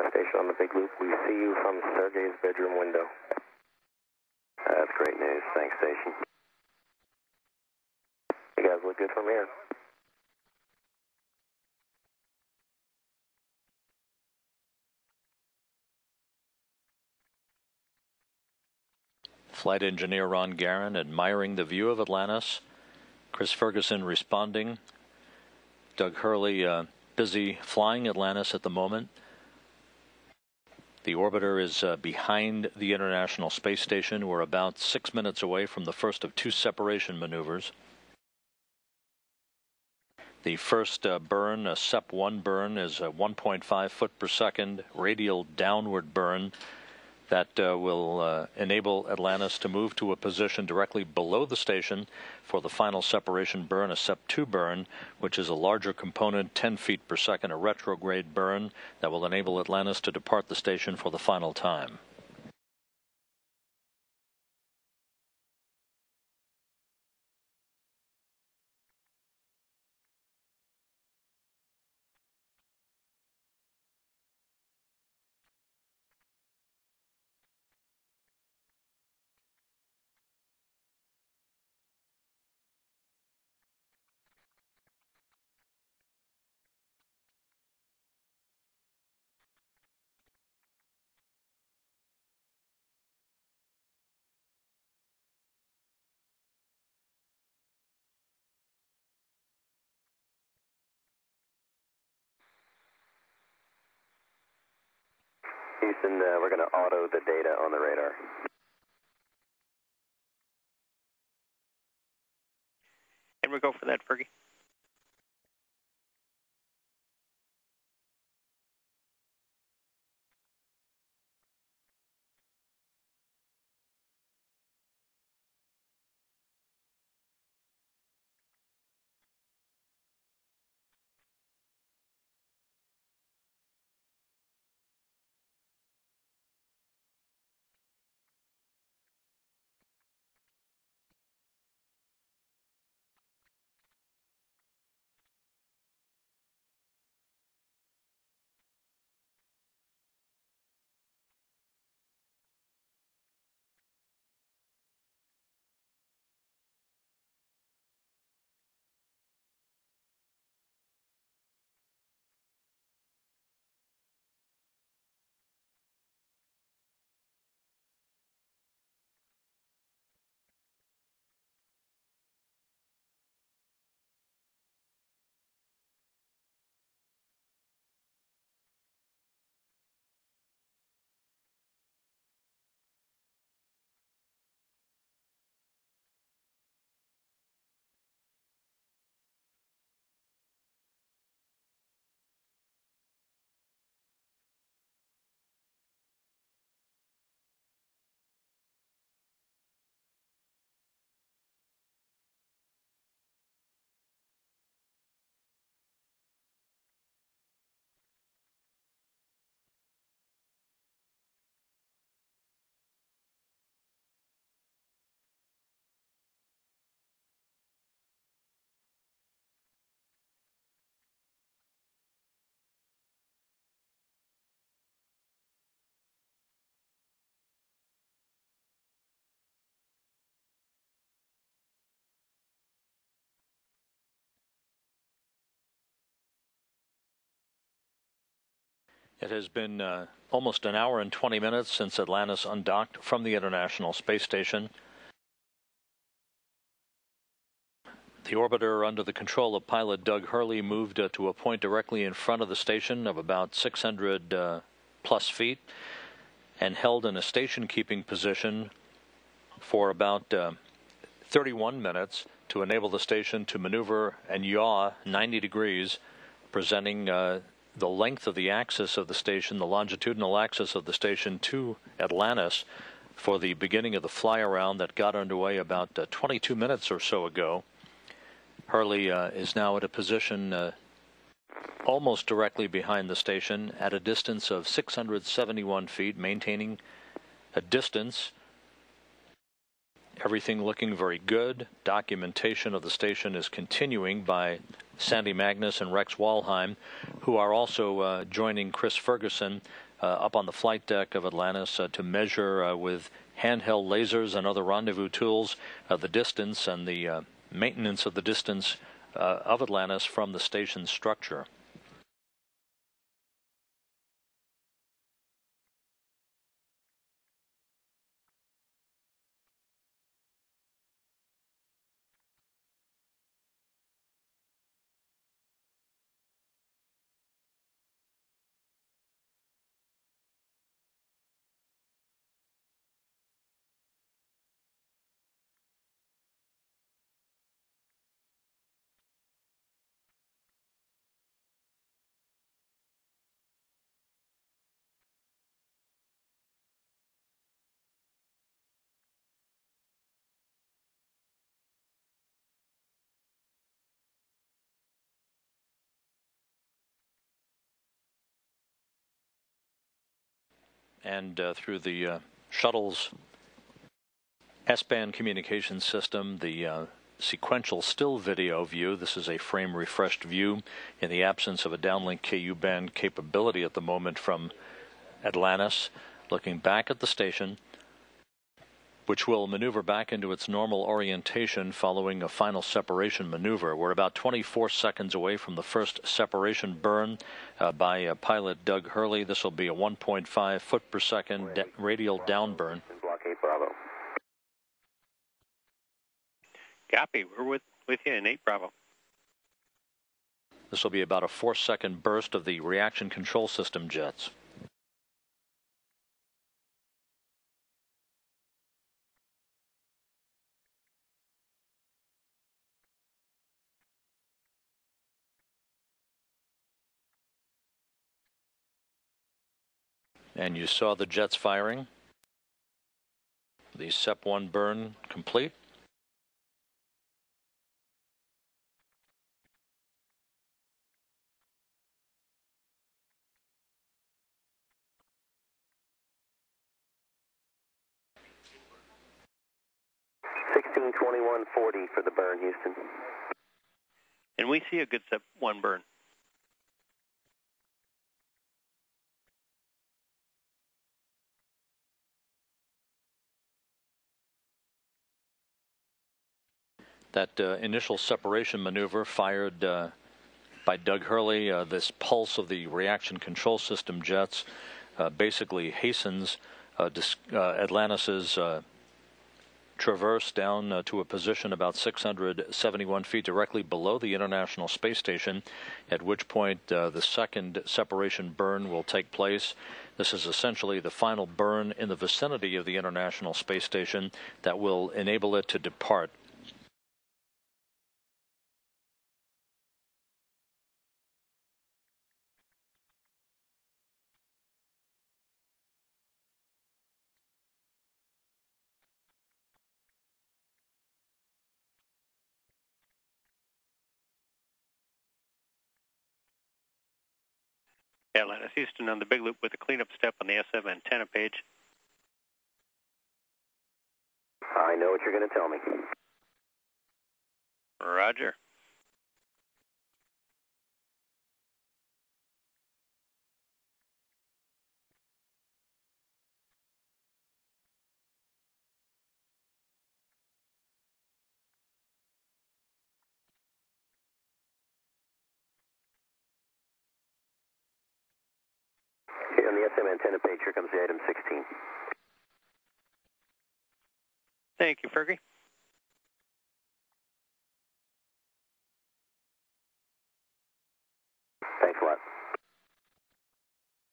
Station on the big loop. We see you from Sergey's bedroom window. That's great news. Thanks, Station. You guys look good from here. Flight engineer Ron Garan admiring the view of Atlantis. Chris Ferguson responding. Doug Hurley busy flying Atlantis at the moment. The orbiter is behind the International Space Station. We're about 6 minutes away from the first of two separation maneuvers. The first burn, a SEP-1 burn, is a 1.5 foot per second radial downward burn that will enable Atlantis to move to a position directly below the station for the final separation burn, a SEP-2 burn, which is a larger component, 10 feet per second, a retrograde burn that will enable Atlantis to depart the station for the final time. Houston, we're going to auto the data on the radar. And we go for that, Fergie. It has been almost an hour and 20 minutes since Atlantis undocked from the International Space Station. The orbiter, under the control of pilot Doug Hurley, moved to a point directly in front of the station of about 600 plus feet and held in a station-keeping position for about 31 minutes to enable the station to maneuver and yaw 90 degrees, presenting the length of the axis of the station, the longitudinal axis of the station, to Atlantis for the beginning of the fly-around that got underway about 22 minutes or so ago. Hurley is now at a position almost directly behind the station at a distance of 671 feet, maintaining a distance. Everything looking very good. Documentation of the station is continuing by Sandy Magnus and Rex Walheim, who are also joining Chris Ferguson up on the flight deck of Atlantis to measure with handheld lasers and other rendezvous tools the distance and the maintenance of the distance of Atlantis from the station's structure. And through the shuttle's S-band communication system, the sequential still video view, this is a frame refreshed view in the absence of a downlink KU band capability at the moment from Atlantis, looking back at the station, which will maneuver back into its normal orientation following a final separation maneuver. We're about 24 seconds away from the first separation burn by pilot Doug Hurley. This will be a 1.5 foot per second radial down burn. Block 8 Bravo. Copy. We're with you in 8 Bravo. This will be about a 4-second burst of the reaction control system jets. And you saw the jets firing. The SEP-1 burn complete. $16.21.40 for the burn, Houston. And we see a good SEP-1 burn. That initial separation maneuver fired by Doug Hurley, this pulse of the reaction control system jets basically hastens Atlantis's traverse down to a position about 671 feet directly below the International Space Station, at which point the second separation burn will take place. This is essentially the final burn in the vicinity of the International Space Station that will enable it to depart. Atlantis Houston on the big loop with a cleanup step on the SM antenna page. I know what you're going to tell me. Roger. Okay, on the SM antenna page, here comes the item 16. Thank you, Fergie.